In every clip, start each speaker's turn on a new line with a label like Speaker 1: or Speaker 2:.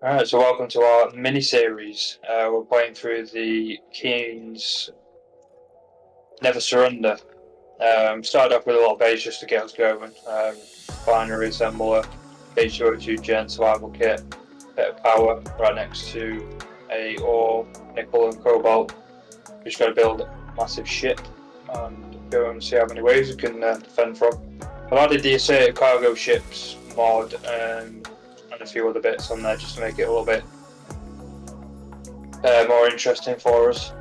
Speaker 1: Alright, so welcome to our mini-series. We're playing through the Keen's Never Surrender. Started off with a little base just to get us going. Binary assembler, H2O2 Gen survival kit, bit of power right next to a ore, nickel and cobalt. We just got to build a massive ship and go and see how many ways we can defend from. I've added the assertive cargo ships mod and a few other bits on there just to make it a little bit more interesting for us.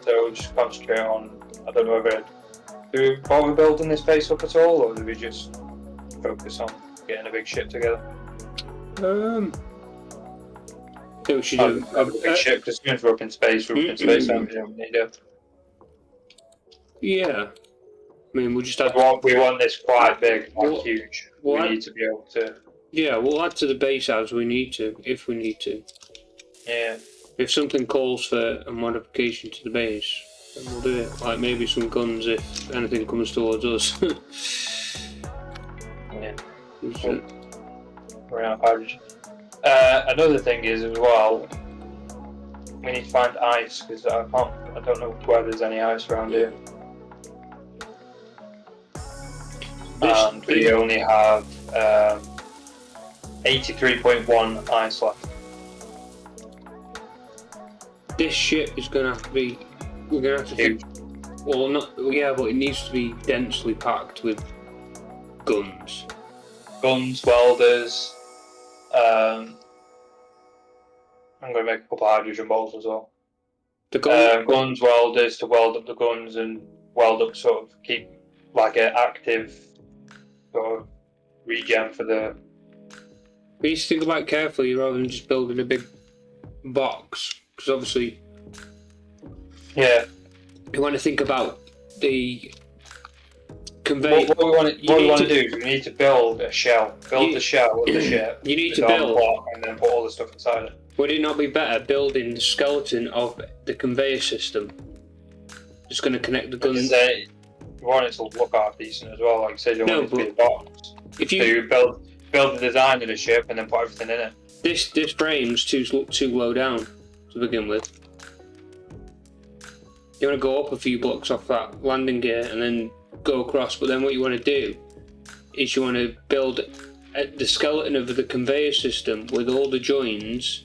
Speaker 1: So we'll just concentrate on, I don't know whether do we bother building this base up at all, or do we just focus on getting a big ship together?
Speaker 2: So we should
Speaker 1: do a big ship, because as soon as we're up in space, we don't need it.
Speaker 2: Yeah. I mean, we'll just have...
Speaker 1: We want this quite big, quite huge. We need to be able to...
Speaker 2: Yeah, we'll add to the base as we need to, if we need to.
Speaker 1: Yeah.
Speaker 2: If something calls for a modification to the base, then we'll do it. Like maybe some guns if anything comes towards us.
Speaker 1: Yeah. We're out of hydrogen. Another thing is as well, we need to find ice, because I don't know where there's any ice around here. And we only have 83.1 ice left.
Speaker 2: This ship is going to have to be... We're going to have to... Well, not... Yeah, but it needs to be densely packed with guns.
Speaker 1: Guns, welders... I'm going to make a couple of hydrogen balls as well. Guns, welders to weld up the guns and weld up sort of keep like an active sort of regen for the...
Speaker 2: We need to think about it carefully rather than just building a big box. Because obviously...
Speaker 1: Yeah.
Speaker 2: You want to think about the... Convey...
Speaker 1: What we want to do is we need to build a shell. Build the shell of the ship.
Speaker 2: You need to build...
Speaker 1: And then put all the stuff inside it.
Speaker 2: Would it not be better building the skeleton of the conveyor system? Just going to connect the guns.
Speaker 1: You want it to look half decent as well, like you said, you want it to be a box.
Speaker 2: If you,
Speaker 1: so you build the design of the ship and then put everything in it.
Speaker 2: This frame's too low down to begin with. You want to go up a few blocks off that landing gear and then go across, but then what you want to do is you want to build the skeleton of the conveyor system with all the joins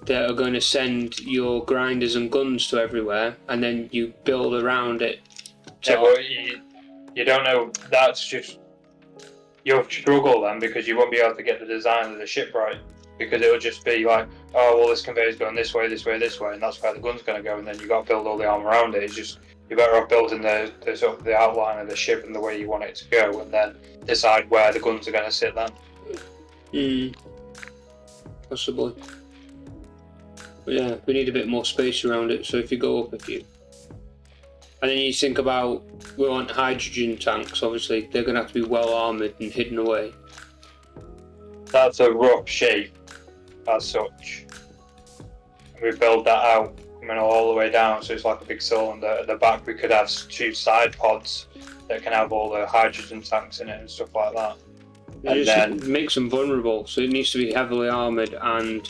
Speaker 2: that are going to send your grinders and guns to everywhere, and then you build around it.
Speaker 1: Yeah, but you don't know, that's just... You'll struggle then, because you won't be able to get the design of the ship right. Because it'll just be like, oh, well, this conveyor's going this way, this way, this way, and that's where the gun's going to go, and then you've got to build all the arm around it. It's just, you're better off building the sort of the outline of the ship and the way you want it to go, and then decide where the guns are going to sit then.
Speaker 2: Possibly. But yeah, we need a bit more space around it, so if you go up a few. And then you think about, we want hydrogen tanks, obviously, they're going to have to be well armoured and hidden away.
Speaker 1: That's a rough shape, as such. We build that out, coming all the way down, so it's like a big cylinder. At the back we could have 2 side pods that can have all the hydrogen tanks in it and stuff like that.
Speaker 2: And then makes them vulnerable, so it needs to be heavily armoured and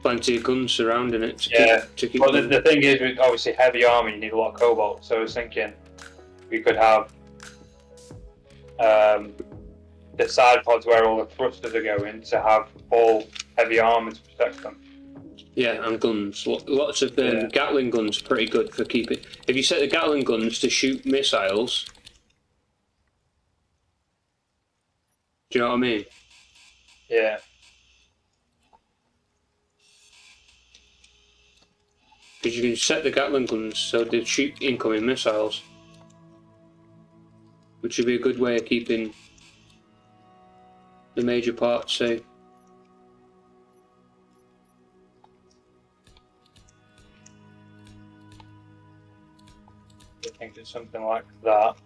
Speaker 2: plenty of guns surrounding it to keep
Speaker 1: well, the thing is, with obviously heavy armour, you need a lot of cobalt. So I was thinking we could have the side pods where all the thrusters are going to have all heavy armour to protect them.
Speaker 2: Yeah, and guns. Lots of Gatling guns are pretty good for keeping... If you set the Gatling guns to shoot missiles... Do you know what I mean?
Speaker 1: Yeah.
Speaker 2: Because you can set the Gatling guns so they shoot incoming missiles. Which would be a good way of keeping the major parts safe.
Speaker 1: I think it's something like that.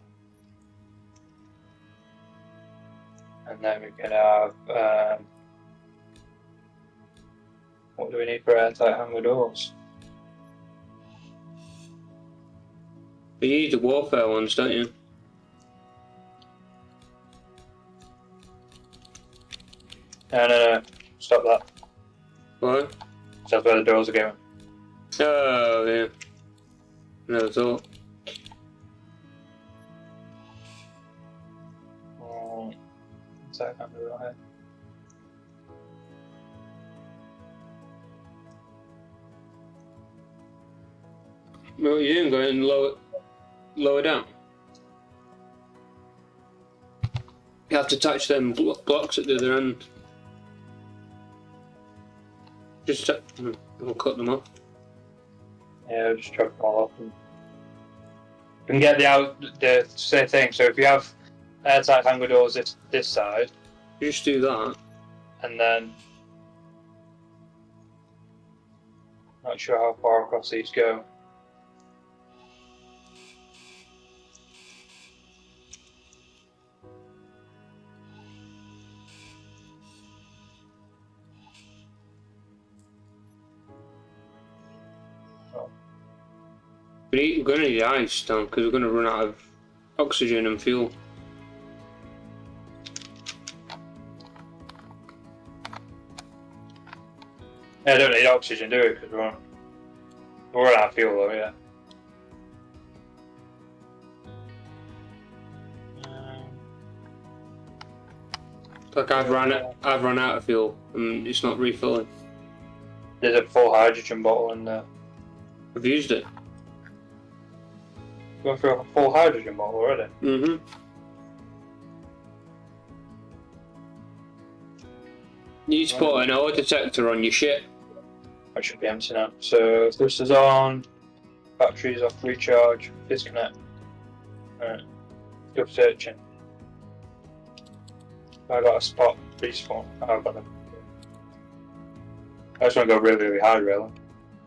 Speaker 1: And then we can have... what do we need for airtight hangar doors?
Speaker 2: But you need the warfare ones, don't you?
Speaker 1: No. Stop that.
Speaker 2: What?
Speaker 1: That's where the doors are going.
Speaker 2: Oh, yeah. Never thought.
Speaker 1: So I can't do it right.
Speaker 2: Well, you didn't go and lower down. You have to touch them blocks at the other end. Just we'll cut them off.
Speaker 1: Yeah, just chop them all off. You can get the same thing. So if you have airtight hangar doors this side,
Speaker 2: You just do that.
Speaker 1: and then not sure how far across these go.
Speaker 2: We're going to need ice down because we're going to run out of oxygen and fuel.
Speaker 1: Yeah, I don't need oxygen, do we? Because we're out of fuel though, yeah.
Speaker 2: Like I've run out of fuel and it's not refilling.
Speaker 1: There's a full hydrogen bottle in there.
Speaker 2: I've used it.
Speaker 1: Going through a full hydrogen bottle already.
Speaker 2: Mm-hmm. You need to put an ore detector on your ship.
Speaker 1: That should be empty now. So this is on. Batteries off recharge. Disconnect. Alright. Still searching. I got a spot respawn. I've got them. I just want to go really, really high, really.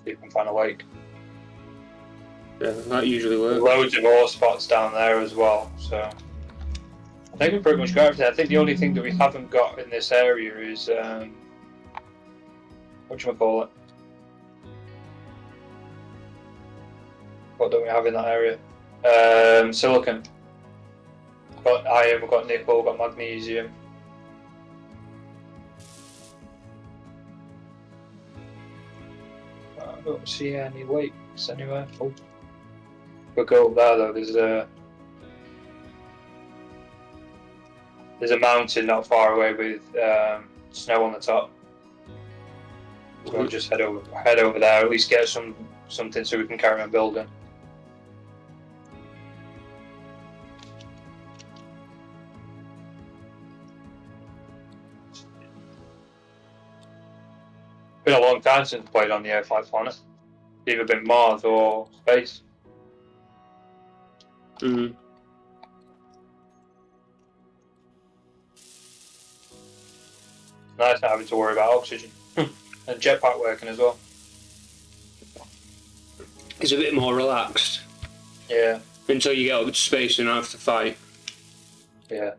Speaker 1: See if you can find a lake.
Speaker 2: Yeah, that usually works.
Speaker 1: Loads of ore spots down there as well, so I think we've pretty much got everything. I think the only thing that we haven't got in this area is whatchamacallit? What don't we have in that area? Silicon. We've got iron, we've got nickel, we've got magnesium. I don't see any lakes anywhere. Oh. We'll go up there though, there's a mountain not far away with snow on the top. So we'll just head over there, at least get something so we can carry on building. Been a long time since I played on the Earth-like planet. It's either been Mars or space.
Speaker 2: Mm-hmm.
Speaker 1: Nice not having to worry about oxygen. And jetpack working as well.
Speaker 2: It's a bit more relaxed.
Speaker 1: Yeah.
Speaker 2: Until you get up to space and have to fight.
Speaker 1: Yeah.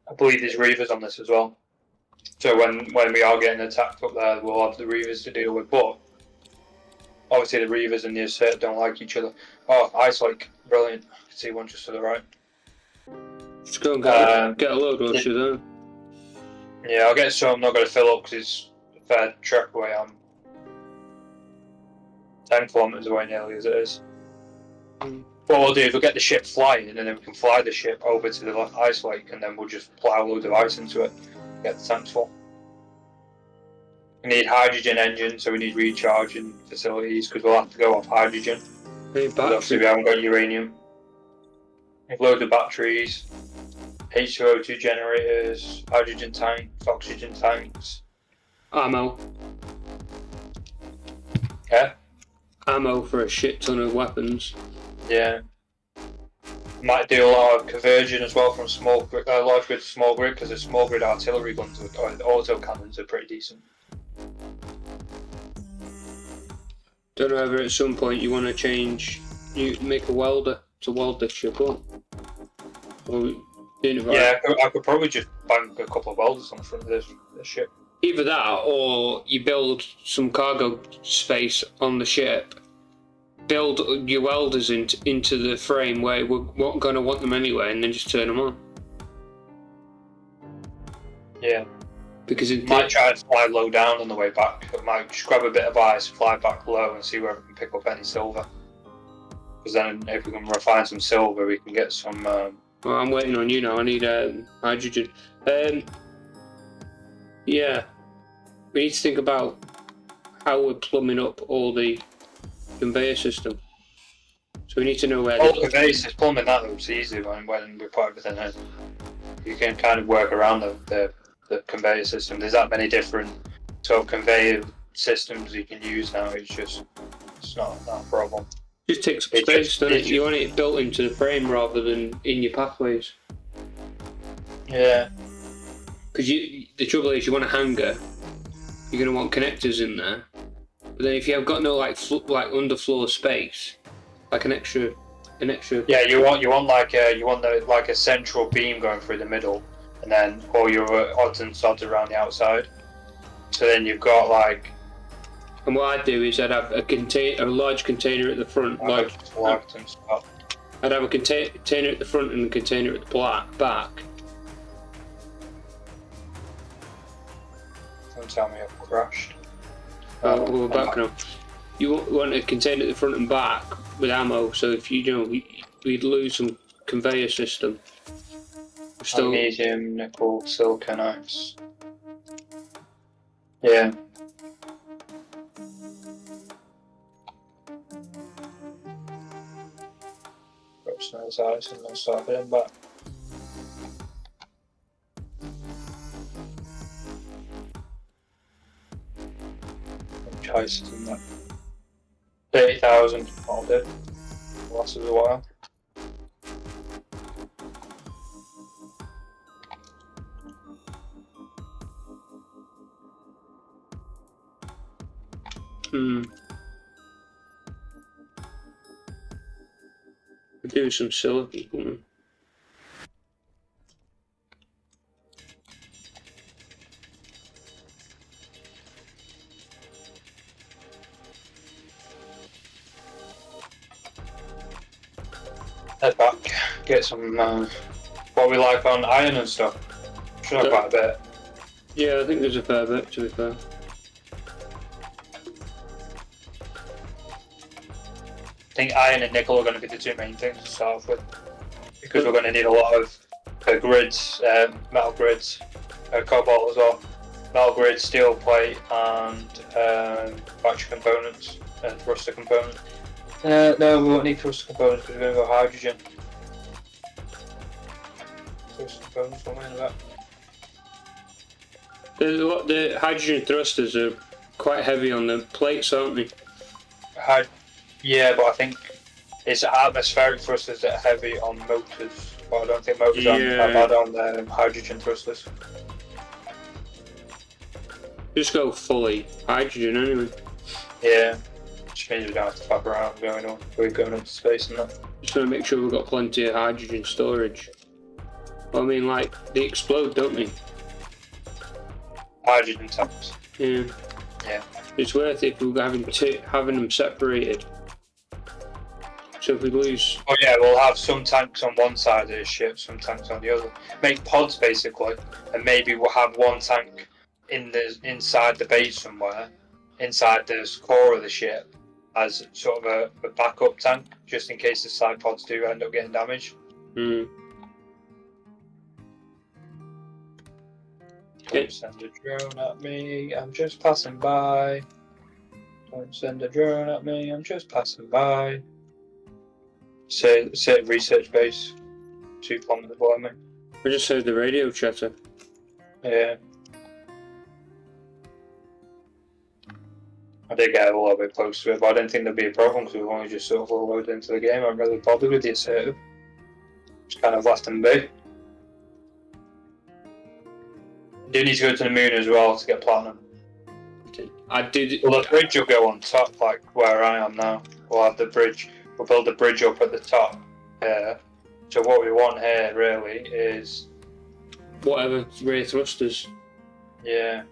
Speaker 1: I believe there's reavers on this as well. So when we are getting attacked up there, we'll have the reavers to deal with. But obviously the reavers and the assert don't like each other. Oh, ice lake, brilliant. I can see one just to the right.
Speaker 2: Just go and get a load once you're there.
Speaker 1: Yeah, I'll get some. I'm not going to fill up because it's a fair trek away. I'm 10 kilometres away nearly as it is. What we'll do is we'll get the ship flying and then we can fly the ship over to the ice lake and then we'll just plough loads of ice into it. Get the tanks full. We need hydrogen engines, so we need recharging facilities because we'll have to go off hydrogen. Obviously we haven't got uranium. We've loads of batteries, H2O2 generators, hydrogen tanks, oxygen tanks.
Speaker 2: Ammo.
Speaker 1: Yeah?
Speaker 2: Ammo for a shit ton of weapons.
Speaker 1: Yeah. Might do a lot of conversion as well from large grid to small grid because the small grid artillery guns or auto cannons are pretty decent.
Speaker 2: Don't know whether at some point you want to change, you make a welder to weld this ship up.
Speaker 1: Yeah, I could probably just bang a couple of welders on the front of this ship.
Speaker 2: Either that, or you build some cargo space on the ship, build your welders into the frame where we're going to want them anyway, and then just turn them on.
Speaker 1: Yeah.
Speaker 2: Because
Speaker 1: it might try to fly low down on the way back. It might just grab a bit of ice, fly back low, and see where we can pick up any silver. Because then, if we can refine some silver, we can get some.
Speaker 2: Well, I'm waiting on you now. I need hydrogen. Yeah, we need to think about how we're plumbing up all the conveyor system. So we need to know where.
Speaker 1: All the conveyor system plumbing that looks easy when we put everything in. You can kind of work around the conveyor system. There's that many different sort of conveyor systems you can use now. It's not a problem.
Speaker 2: Just takes up space, doesn't it? You want it built into the frame rather than in your pathways.
Speaker 1: Yeah.
Speaker 2: Because the trouble is, you want a hangar, you're going to want connectors in there. But then if you have got no like underfloor space, like an extra.
Speaker 1: Yeah, you want like a central beam going through the middle, and then all your odds and sods around the outside. So then you've got like.
Speaker 2: And what I'd do is I'd have a large container at the front, I'd have a container at the front and a container at the back.
Speaker 1: Don't tell me I've crashed.
Speaker 2: We're back now. You want a container at the front and back with ammo, so if we'd lose some conveyor system.
Speaker 1: Magnesium, nickel, silicon, ice. Yeah. Got some nice ice and then start hitting back. Ice in that. 30,000, all did. Lasts us a while.
Speaker 2: We're doing some silicon.
Speaker 1: Head back, get some what we like on iron and stuff. Should have quite a bit.
Speaker 2: Yeah, I think there's a fair bit, to be fair.
Speaker 1: I think iron and nickel are going to be the two main things to start off with, because we're going to need a lot of grids, metal grids, cobalt as well, metal grids, steel plate, and battery components and thruster components. No, we won't need thruster components because we're going to go hydrogen. Thruster components, what am I about?
Speaker 2: The hydrogen thrusters are quite heavy on the plates, aren't they?
Speaker 1: Yeah, but I think it's atmospheric thrusters that are heavy on motors. But I don't think motors are bad on hydrogen thrusters.
Speaker 2: Just go fully hydrogen anyway.
Speaker 1: Yeah. Which means we don't have to fuck around we're going into space and that.
Speaker 2: Just want to make sure we've got plenty of hydrogen storage. Well, I mean, like, they explode, don't they?
Speaker 1: Hydrogen tanks.
Speaker 2: Yeah.
Speaker 1: Yeah.
Speaker 2: It's worth it if we're having them separated. So if we lose...
Speaker 1: Oh yeah, we'll have some tanks on one side of the ship, some tanks on the other. Make pods basically, and maybe we'll have one tank inside the base somewhere, inside the core of the ship, as sort of a backup tank, just in case the side pods do end up getting damaged. Don't send a drone at me, I'm just passing by. Don't send a drone at me, I'm just passing by. Say research base, 2 kilometers below me.
Speaker 2: I just heard the radio chatter.
Speaker 1: Yeah. I did get a little bit close to it, but I didn't think there'd be a problem because we've only just sort of loaded into the game. I'm really bothered with the assertive. Just kind of left them be. Do need to go to the moon as well to get platinum.
Speaker 2: I did.
Speaker 1: Well, the bridge will go on top, like where I am now. We'll have the bridge. We'll build the bridge up at the top here. So what we want here really is
Speaker 2: whatever rear thrusters.
Speaker 1: Yeah.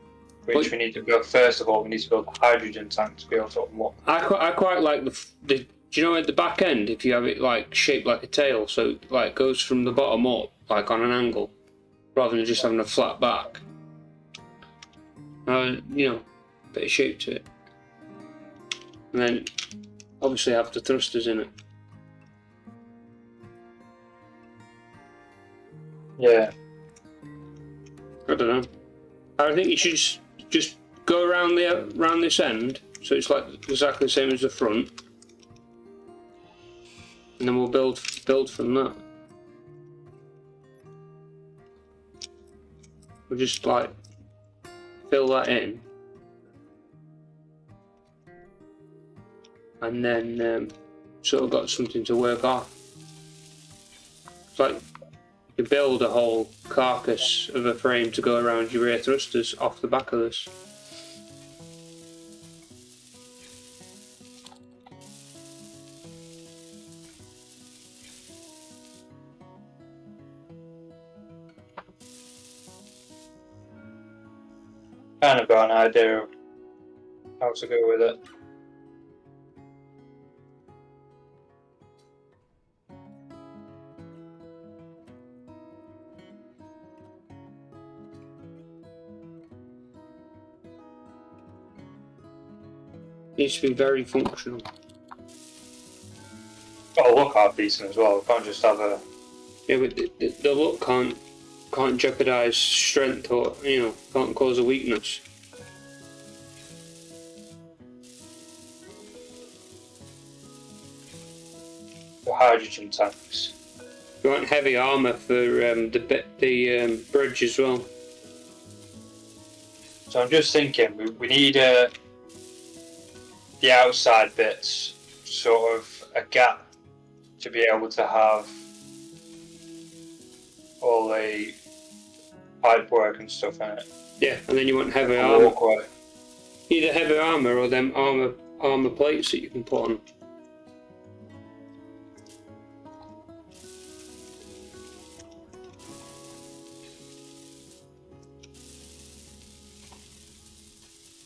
Speaker 1: We need to build. First of all, we need to build a hydrogen tank to be able to unlock.
Speaker 2: I quite like the Do you know at the back end, if you have it like shaped like a tail, so it like goes from the bottom up, like on an angle, rather than just having a flat back? You know, bit of shape to it. And then obviously have the thrusters in it.
Speaker 1: Yeah.
Speaker 2: I don't know. I think you should just go around this end, so it's like exactly the same as the front, and then we'll build from that. We'll just like fill that in, and then sort of got something to work off. It's like you build a whole carcass of a frame to go around your rear thrusters off the back of this.
Speaker 1: Kind of got an idea of how to go with it.
Speaker 2: Needs to be very functional.
Speaker 1: Got to look half decent as well. Can't just have a.
Speaker 2: Yeah, but the look can't jeopardize strength, or can't cause a weakness.
Speaker 1: Hydrogen tanks.
Speaker 2: You want heavy armor for the bridge as well.
Speaker 1: So I'm just thinking we need the outside bits, sort of a gap to be able to have all the pipe work and stuff in it.
Speaker 2: Yeah, and then you want heavy armor.
Speaker 1: Walkway.
Speaker 2: Either heavy armor or them armor plates that you can put on.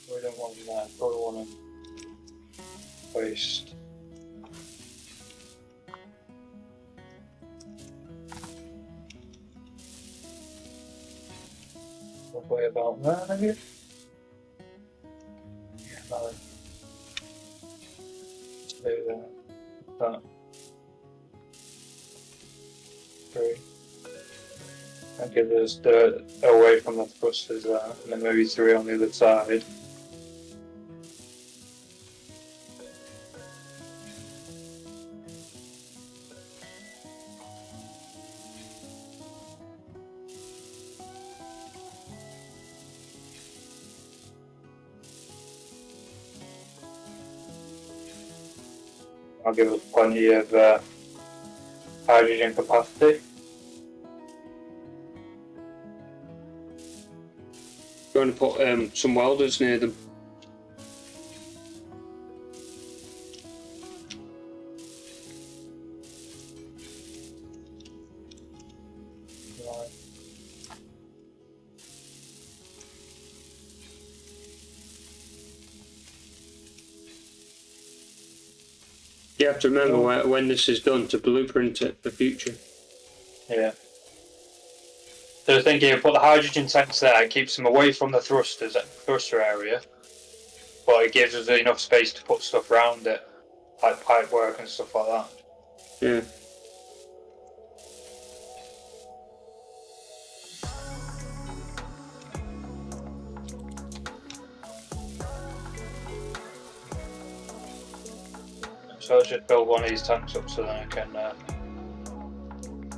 Speaker 1: We don't want that. Probably want to waste. Way about that here. Yeah, no. Do that. Three. And give us dirt away from the thrusters there, and then maybe 3 on the other side. I'll give us plenty of hydrogen capacity.
Speaker 2: Going to put some welders near them. You have to remember when this is done to blueprint it for future.
Speaker 1: Yeah. So I was thinking, put the hydrogen tanks there, it keeps them away from the thruster area, but it gives us enough space to put stuff around it, like pipe work and stuff like that.
Speaker 2: Yeah.
Speaker 1: So I'll just build one of these tanks up so then I can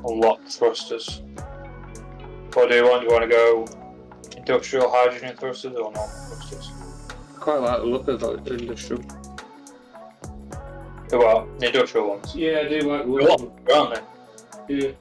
Speaker 1: unlock thrusters. What do you want? Do you want to go industrial hydrogen thrusters or normal thrusters?
Speaker 2: I quite like the look of the industrial.
Speaker 1: Well, the industrial ones.
Speaker 2: Yeah, I do like the
Speaker 1: They're
Speaker 2: look.
Speaker 1: longer, aren't they?
Speaker 2: Yeah.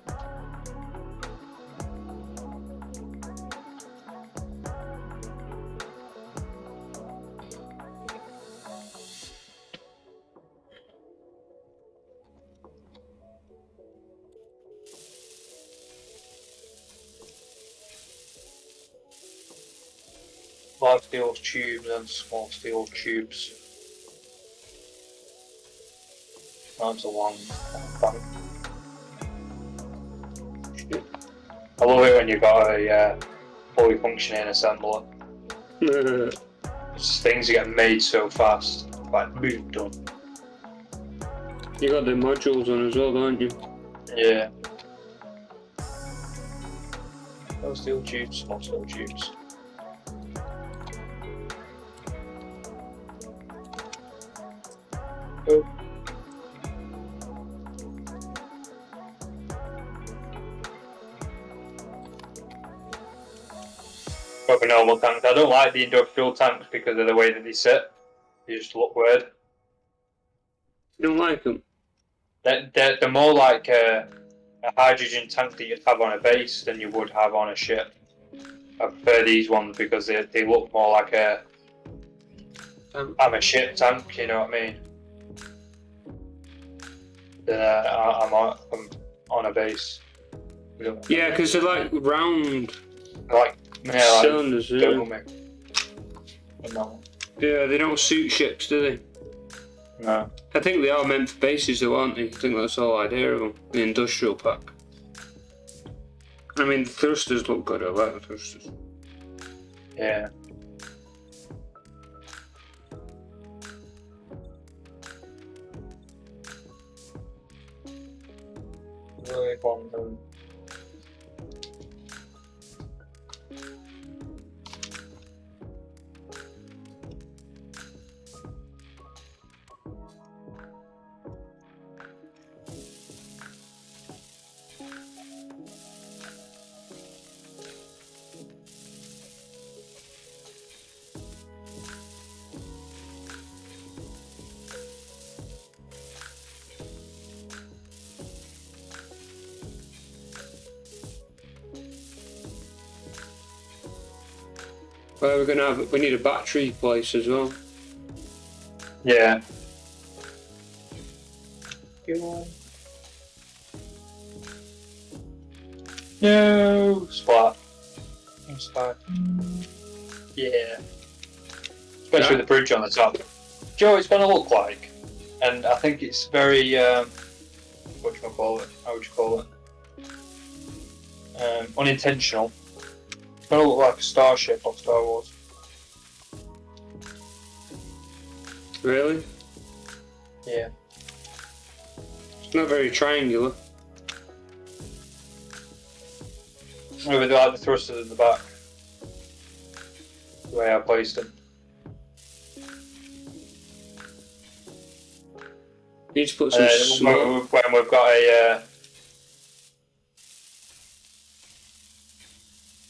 Speaker 1: Large steel tubes and small steel tubes. That's a long tank. I love it when you've got a fully functioning assembler. Just things get made so fast. Like, boom, done.
Speaker 2: You got the modules on as well, don't you?
Speaker 1: Yeah. No steel tubes, small steel tubes. Go. Got a normal tank. I don't like the industrial tanks because of the way that they sit. They just look weird.
Speaker 2: You don't like them?
Speaker 1: They're more like a hydrogen tank that you'd have on a base than you would have on a ship. I prefer these ones because they look more like I'm a ship tank, you know what I mean? Then I'm on a base.
Speaker 2: Yeah, because they're like round cylinders. Yeah, they don't suit ships, do they?
Speaker 1: No.
Speaker 2: I think they are meant for bases, though, aren't they? I think that's the whole idea of them. The industrial pack. I mean, the thrusters look good. I like the thrusters.
Speaker 1: Yeah. Really want them.
Speaker 2: Well, we're gonna have. We need a battery place as well.
Speaker 1: Yeah. No splat. No splat. Yeah. Especially with the bridge on the top. Joe, it's gonna look like, and I think it's very what do you call it? How would you call it? Unintentional. It's gonna look like a starship of Star Wars.
Speaker 2: Really?
Speaker 1: Yeah.
Speaker 2: It's not very triangular.
Speaker 1: With like the thrusters in the back. The way I placed them.
Speaker 2: Need to put some smoke.
Speaker 1: When we've got a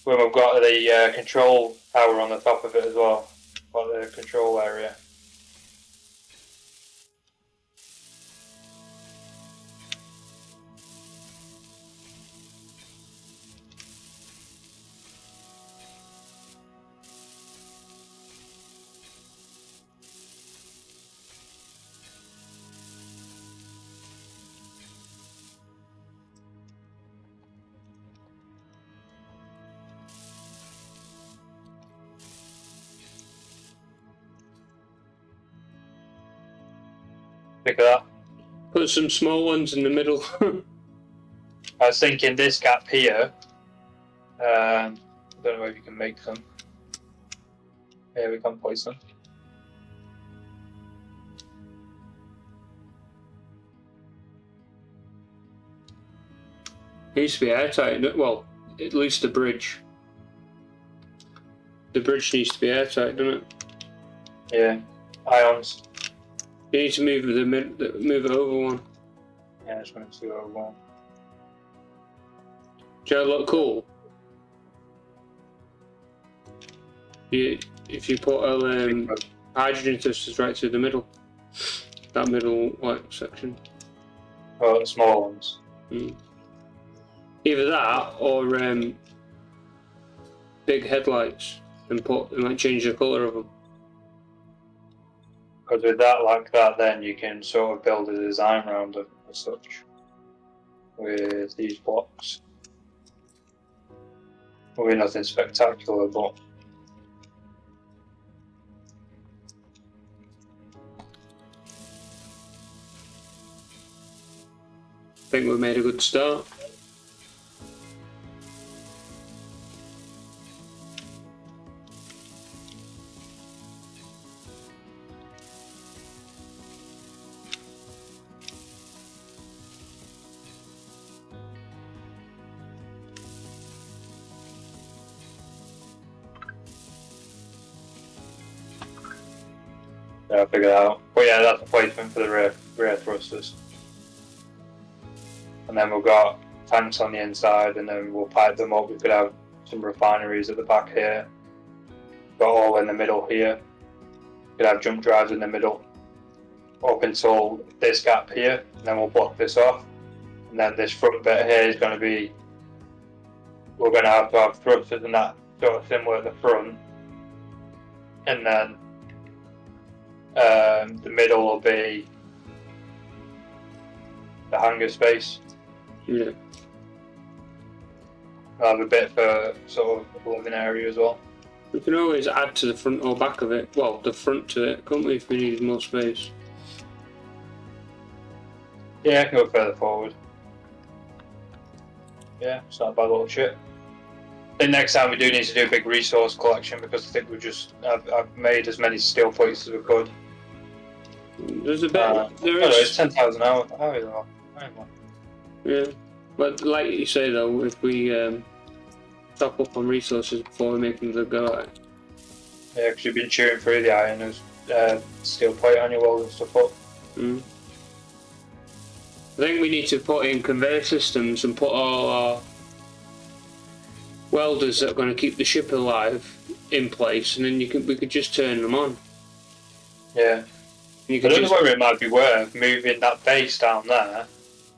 Speaker 1: when we've got the control tower on the top of it as well, like the control area. Look at that.
Speaker 2: Put some small ones in the middle.
Speaker 1: I was thinking this gap here. I don't know if you can make them. Yeah, we can place them.
Speaker 2: Needs to be airtight. Well, at least the bridge. The bridge needs to be airtight, doesn't it?
Speaker 1: Yeah. Ions.
Speaker 2: You need to move it over one.
Speaker 1: Yeah, I just wanted to go over one.
Speaker 2: Do that look cool? If you put hydrogen thrusters right through the middle, that middle white section.
Speaker 1: Oh, the small ones.
Speaker 2: Mm. Either that or big headlights and like change the colour of them.
Speaker 1: Because with that like that, then you can sort of build a design around them as such. With these blocks. Probably nothing spectacular, but
Speaker 2: think we've made a good start.
Speaker 1: Yeah, I'll figure that out. But yeah, that's the placement for the rear thrusters. And then we've got tanks on the inside, and then we'll pipe them up. We could have some refineries at the back here. Got all in the middle here. We could have jump drives in the middle, up until this gap here, and then we'll block this off. And then this front bit here is going to be, we're going to have thrusters and that sort of similar at the front. And then the middle will be the hangar space.
Speaker 2: Yeah.
Speaker 1: I'll have a bit for sort of living area as well.
Speaker 2: We can always add to the front or back of it. Well, the front to it, can't we, if we needed more space?
Speaker 1: Yeah, I can go further forward. Yeah, it's not a bad little ship. I think next time we do need to do a big resource collection, because I think I've made as many steel plates as we could.
Speaker 2: There's a bit.
Speaker 1: It's 10,000 hours.
Speaker 2: Yeah, but like you say though, if we top up on resources before we make them go at it.
Speaker 1: Yeah, because you've been chewing through the iron. There's steel plate on your walls and stuff up.
Speaker 2: I think we need to put in conveyor systems and put all our welders that are going to keep the ship alive in place, and then we could just turn them on.
Speaker 1: Yeah. I don't know whether it might be worth moving that base down there,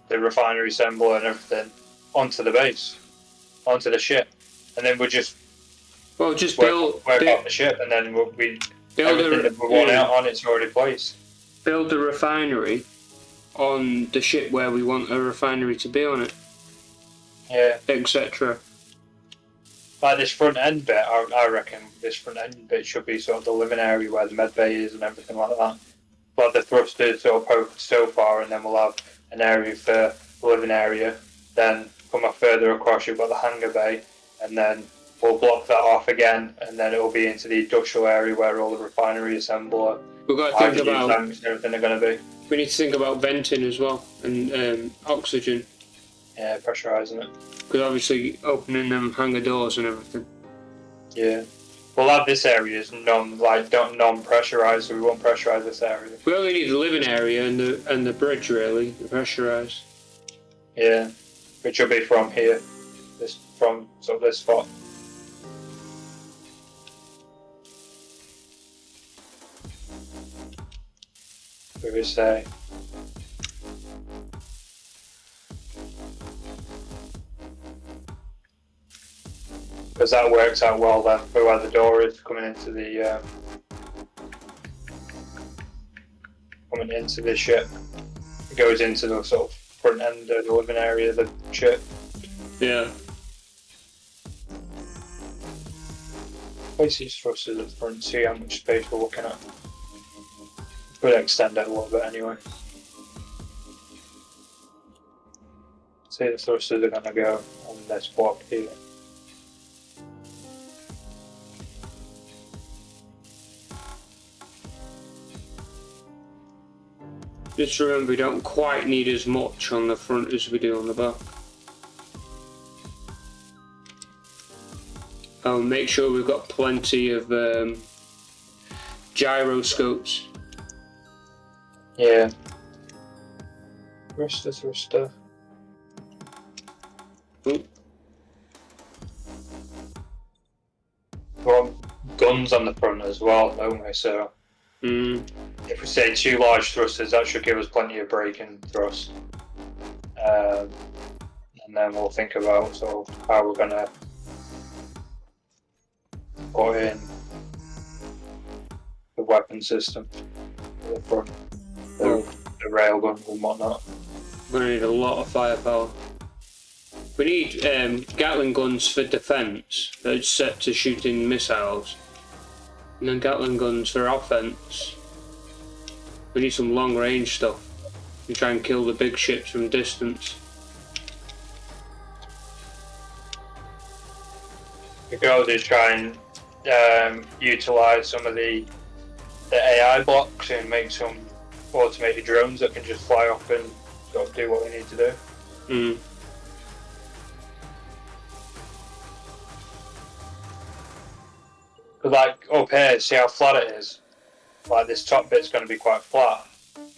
Speaker 1: the refinery assembler and everything, onto the base, onto the ship, and then we'll just
Speaker 2: work
Speaker 1: out the ship, and then everything that we want out on it's already placed.
Speaker 2: Build a refinery on the ship where we want a refinery to be on it.
Speaker 1: Yeah.
Speaker 2: Etc.
Speaker 1: Like this front end bit, I reckon this front end bit should be sort of the living area where the med bay is and everything like that. Like the thrusters sort of poked so far, and then we'll have an area for the living area. Then come up further across, you've got the hangar bay, and then we'll block that off again, and then it'll be into the industrial area where all the refinery assembler,
Speaker 2: we've got to think about
Speaker 1: tanks and everything are going to be.
Speaker 2: We need to think about venting as well, and oxygen.
Speaker 1: Yeah, pressurising it.
Speaker 2: Because obviously opening them hangar doors and everything.
Speaker 1: Yeah. We'll have this area as non-pressurised, so we won't pressurise this area.
Speaker 2: We only need the living area and the bridge really, pressurised.
Speaker 1: Yeah, which will be from here, from sort of this spot. What do we say? Because that works out well then for where the door is coming into the ship. It goes into the sort of front end of the living area of the ship.
Speaker 2: Yeah.
Speaker 1: Place these thrusters at the front, see how much space we're looking at. Could extend it a little bit anyway. See, the thrusters are going to go on this block here.
Speaker 2: Just remember, we don't quite need as much on the front as we do on the back. Make sure we've got plenty of gyroscopes.
Speaker 1: Yeah. Thruster.
Speaker 2: Oh.
Speaker 1: We want guns on the front as well, don't we? So if we say 2 large thrusters, that should give us plenty of braking thrust. And then we'll think about sort of how we're going to put in the weapon system at the front, the railgun and whatnot.
Speaker 2: We're going to need a lot of firepower. We need Gatling guns for defence that's set to shooting missiles, and then Gatling guns for offence. We need some long range stuff and try and kill the big ships from distance.
Speaker 1: You could also just try and utilize some of the AI blocks and make some automated drones that can just fly up and sort of do what they need to do.
Speaker 2: Mm.
Speaker 1: Because like up here, see how flat it is? Like this top bit's going to be quite flat.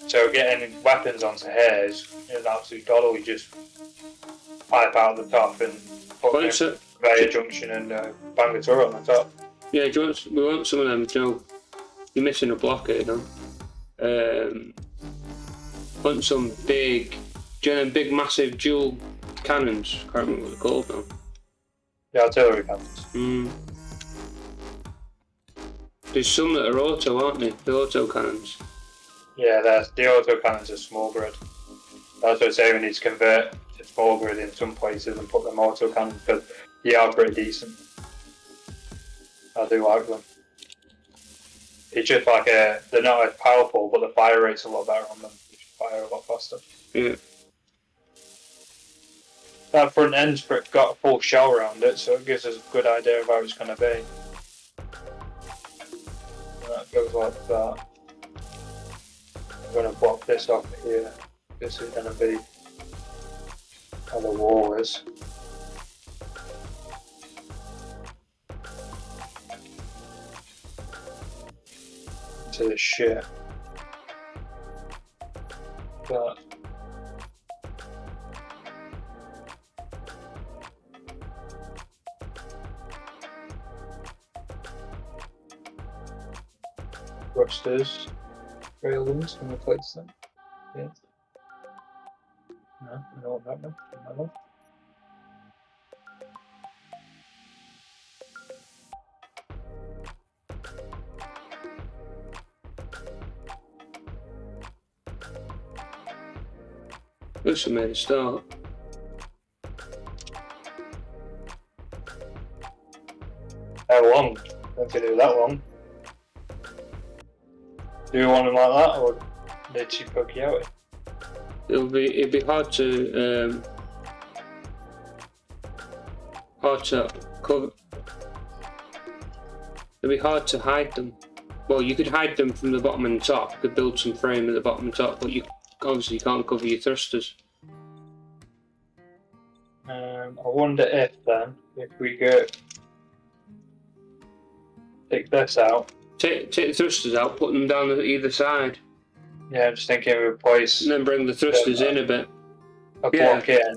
Speaker 1: So getting weapons onto here is an absolute doddle. You just pipe out the top and put
Speaker 2: Well,
Speaker 1: a conveyor junction and bang the turret on the top.
Speaker 2: Yeah, we want some of them, you know, you're missing a block here, no? Want some big, do you know, big massive dual cannons? I can't remember what they're called now.
Speaker 1: The artillery cannons.
Speaker 2: Mm. There's some that are auto, aren't they? The auto cannons.
Speaker 1: Yeah, the auto cannons are small grid. That's what I say, we need to convert to small grid in some places and put them auto cannons because they are pretty decent. I do like them. It's just like they're not as powerful, but the fire rate's a lot better on them. You fire a lot faster.
Speaker 2: Yeah.
Speaker 1: That front end's got a full shell around it, so it gives us a good idea of how it's going to be. And that goes like that. I'm going to block this off here. This is going to be how the wall is. To this shit. But thrusters, railings, can we place them? Yeah. No, I don't want that one.
Speaker 2: Looks made a start.
Speaker 1: How long? Don't you do that long? Do you want them like that, or need to poke you out?
Speaker 2: It'd be hard to cover. It'd be hard to hide them. Well, you could hide them from the bottom and top. You could build some frame at the bottom and top, but you obviously can't cover your thrusters.
Speaker 1: I wonder if we go take this out.
Speaker 2: Take the thrusters out, put them down either side.
Speaker 1: Yeah, I'm just thinking we replace.
Speaker 2: And then bring the thrusters in a bit.
Speaker 1: A block in.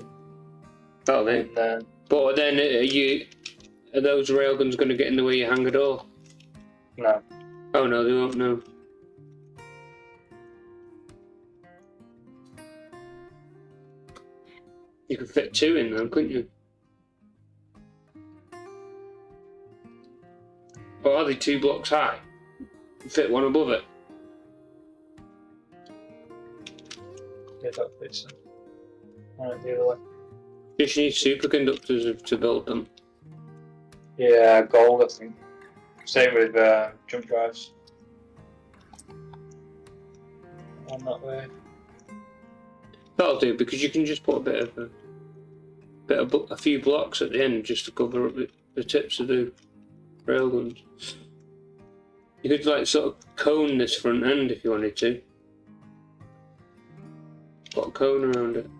Speaker 2: That'll be.
Speaker 1: And then.
Speaker 2: But then are those railguns going to get in the way you hang a door?
Speaker 1: No.
Speaker 2: Oh no, they won't. No. You could fit two in them, couldn't you? Or are they 2 blocks high? Fit one above it.
Speaker 1: Yeah, that fits in. Alright, the other way.
Speaker 2: Just need superconductors to build them.
Speaker 1: Yeah, gold, I think. Same with jump drives. On that way.
Speaker 2: That'll do, because you can just put a few blocks at the end just to cover up the tips of the railguns. You could like sort of cone this front end if you wanted to. Put a cone around it.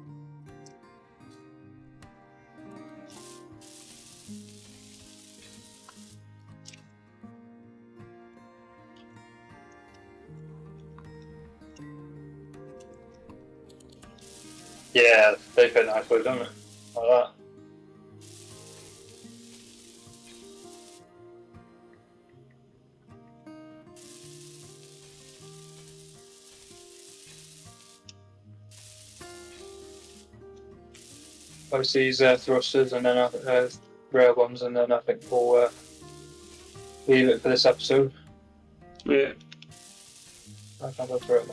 Speaker 1: Yeah, they fit nicely, don't it? Like that. Post these thrusters and then rail ones, and then I think we'll leave it for this episode.
Speaker 2: Yeah.
Speaker 1: I can't go through it.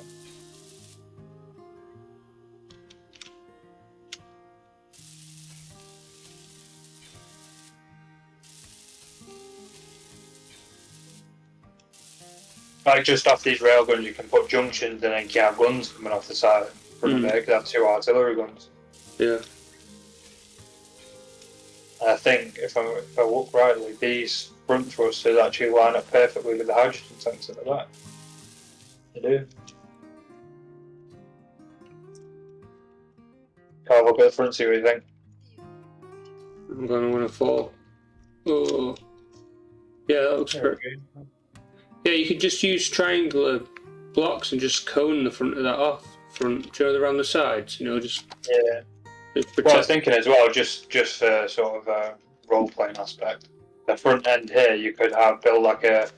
Speaker 1: Like just off these railguns, you can put junctions and then you can have guns coming off the side from there. You could have 2 artillery guns.
Speaker 2: Yeah.
Speaker 1: And I think if I look rightly, these front thrusters actually line up perfectly with the hydrogen tanks at the back. They do. Can't look at the front, see what you think.
Speaker 2: I'm gonna want to fall. Oh, yeah, that looks great. Yeah, you could just use triangular blocks and just cone the front of that off. Front, around the sides, you know, just
Speaker 1: Yeah.
Speaker 2: Just
Speaker 1: Well, I was thinking as well, just for sort of a role playing aspect, the front end here you could have build like a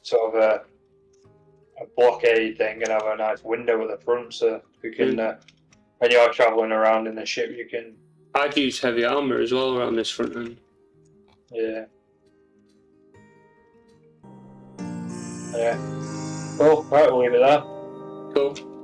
Speaker 1: sort of a blockade thing and have a nice window at the front, so you can when you are traveling around in the ship, you can.
Speaker 2: I'd use heavy armor as well around this front end.
Speaker 1: Yeah. Yeah. Cool. Right, we'll leave it there.
Speaker 2: Cool.